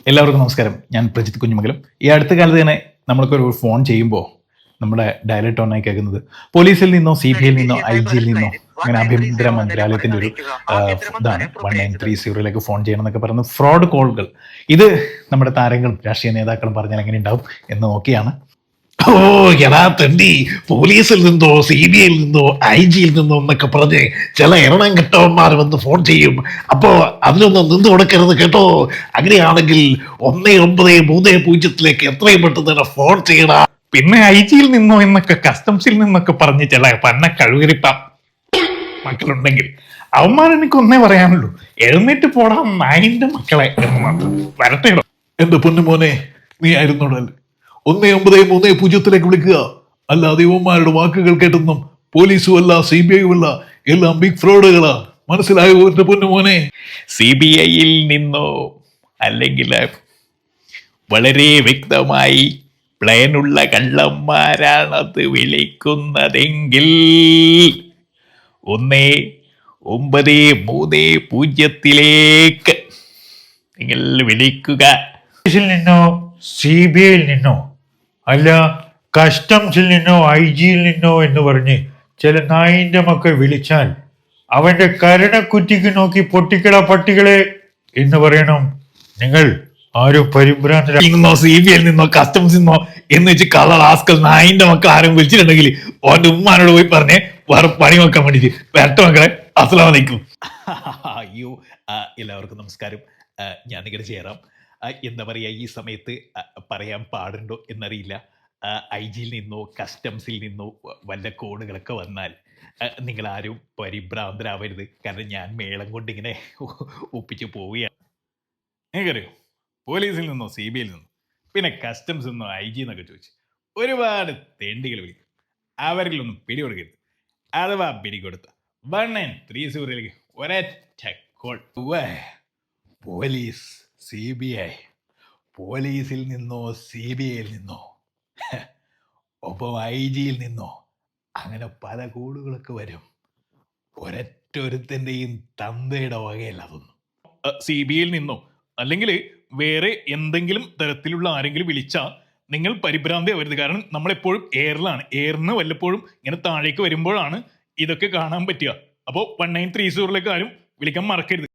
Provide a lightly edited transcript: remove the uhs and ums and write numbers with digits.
എല്ലാവർക്കും നമസ്കാരം. ഞാൻ പ്രജിത്ത് കുഞ്ഞുമംഗലം. ഈ അടുത്ത കാലത്ത് തന്നെ നമ്മൾക്കൊരു ഫോൺ ചെയ്യുമ്പോൾ നമ്മുടെ ഡയലർ ടോണായി കേൾക്കുന്നത് പോലീസിൽ നിന്നോ സി ബി ഐയിൽ നിന്നോ ഐ ജിയിൽ നിന്നോ അങ്ങനെ ആഭ്യന്തര മന്ത്രാലയത്തിന്റെ ഒരു ഇതാണ് 1930 ഫോൺ ചെയ്യണം എന്നൊക്കെ പറയുന്നത് ഫ്രോഡ് കോളുകൾ. ഇത് നമ്മുടെ താരങ്ങളും രാഷ്ട്രീയ നേതാക്കളും പറഞ്ഞാൽ എങ്ങനെ ഉണ്ടാവും എന്ന് നോക്കിയാണ്. ഓ എടാ തണ്ടി, പോലീസിൽ നിന്നോ സി ബി ഐയിൽ നിന്നോ ഐ ജിയിൽ നിന്നോ എന്നൊക്കെ പറഞ്ഞ് ചില എണ്ണം കെട്ടവന്മാർ വന്ന് ഫോൺ ചെയ്യും. അപ്പോ അതിനൊന്നും നിന്ന് കൊടുക്കരുത് കേട്ടോ. അങ്ങനെയാണെങ്കിൽ 1930 എത്രയും പെട്ടെന്ന് തന്നെ ഫോൺ ചെയ്യണം. പിന്നെ ഐ ജിയിൽ നിന്നോ എന്നൊക്കെ കസ്റ്റംസിൽ നിന്നൊക്കെ പറഞ്ഞ് ചില പന്ന കഴുകരിപ്പ മക്കളുണ്ടെങ്കിൽ അവന്മാരെനിക്ക് ഒന്നേ പറയാനുള്ളൂ, എഴുന്നേറ്റ് പോടാ നായിന്റെ മക്കളെ എന്ന് മാത്രം. വരട്ടേടോ എന്റെ പൊന്നുമോനെ, നീ ആയിരുന്നോടല്ലേ 1930 വിളിക്കുക. അല്ലാതെ ഇവന്മാരുടെ വാക്കുകൾ കേട്ടൊന്നും പോലീസും അല്ല സി ബി ഐയും അല്ല, എല്ലാം ബിഗ് ഫ്രോഡുകളാ. മനസ്സിലായോ എന്റെ പൊന്നുമോനെ? സി ബി ഐയിൽ നിന്നോ അല്ലെങ്കിൽ വളരെ വ്യക്തമായി പ്ലാനുള്ള കള്ളന്മാരാണത് വിളിക്കുന്നതെങ്കിൽ 1930 നിങ്ങൾ വിളിക്കുക. നിന്നോ സി ബി ഐയിൽ നിന്നോ അല്ല കസ്റ്റംസിൽ നിന്നോ ഐ ജിയിൽ നിന്നോ എന്ന് പറഞ്ഞ് ചില നായിന്റെ മക്കൾ വിളിച്ചാൽ അവന്റെ കരണക്കുറ്റിക്ക് നോക്കി പൊട്ടിക്കട പട്ടികളെ എന്ന് പറയണം. നിങ്ങൾ ആരും പരിഭ്രാന്തരാ. സി ബി ഐയിൽ നിന്നോ കസ്റ്റംസിൽ നിന്നോ എന്ന് വെച്ച് കള്ള റാസ്കൽ നായിന്റെ മക്കൾ ആരും വിളിച്ചിട്ടുണ്ടെങ്കിൽ ഓന്റെ ഉമ്മാനോട് പോയി പറഞ്ഞ് വേറെ പണി വെക്കാൻ വേണ്ടിട്ട് വരട്ടെ മക്കളെ. അസ്സലാമു അലൈക്കും. അയ്യോ, എല്ലാവർക്കും നമസ്കാരം. ഞാൻ നിങ്ങളുടെ ചേരാം. എന്താ പറയുക, ഈ സമയത്ത് പറയാൻ പാടുണ്ടോ എന്നറിയില്ല. ഐ ജിയിൽ നിന്നോ കസ്റ്റംസിൽ നിന്നോ വല്ല കോഡുകളൊക്കെ വന്നാൽ നിങ്ങൾ ആരും പരിഭ്രാന്തരാവരുത്. കാരണം ഞാൻ മേളം കൊണ്ട് ഇങ്ങനെ ഒപ്പിച്ച് പോവുകയാണ്. എനിക്കറിയോ, പോലീസിൽ നിന്നോ സി ബി ഐയിൽ നിന്നോ പിന്നെ കസ്റ്റംസിൽ നിന്നോ ഐ ജി എന്നൊക്കെ ചോദിച്ചു ഒരുപാട് തെണ്ടികൾ വിളിക്കും. അവരിലൊന്നും പിടികൊടുക്കരുത്. അഥവാ പിടികൊടുത്ത 1930 ഒരൊറ്റ call. Police C B I, പോലീസിൽ നിന്നോ സി ബി ഐയിൽ നിന്നോ ഒപ്പം ഐ ജിയിൽ നിന്നോ അങ്ങനെ പല കോളുകളൊക്കെ വരും. ഒരൊറ്റൊരുത്തൻ്റെയും തന്തയുടെ വകയല്ല അതൊന്നും. സി ബി ഐയിൽ നിന്നോ അല്ലെങ്കിൽ വേറെ എന്തെങ്കിലും തരത്തിലുള്ള ആരെങ്കിലും വിളിച്ചാൽ നിങ്ങൾ പരിഭ്രാന്തി ആവരുത്. കാരണം നമ്മളെപ്പോഴും എയറിലാണ്. എയറിന് വല്ലപ്പോഴും ഇങ്ങനെ താഴേക്ക് വരുമ്പോഴാണ് ഇതൊക്കെ കാണാൻ പറ്റുക. അപ്പോൾ 1930 ആരും വിളിക്കാൻ മറക്കരുത്.